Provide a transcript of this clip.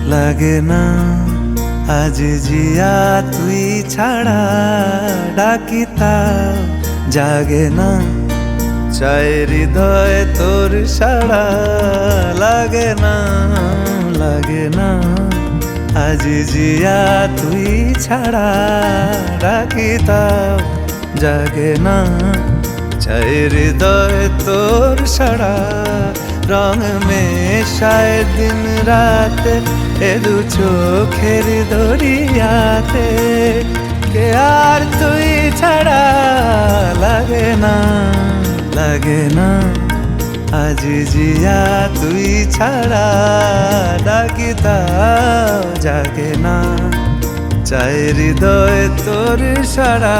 লাগে না আজ জিয়া তুই ছাড়া ডাকিতাম জাগে না চাই হৃদয় তোর সাড়া লাগে না আজ জিয়া তুই ছাড়া ডাকিতাম জাগে না চাই হৃদয় তোর সাড়া রং মেশায় দিন রাতে এ দু চোখের দরিয়াতে কে আর তুই ছাড়া লাগে না আজ জিয়া তুই ছাড়া ডাকিতাম জাগে না চাই হৃদয় তোর সাড়া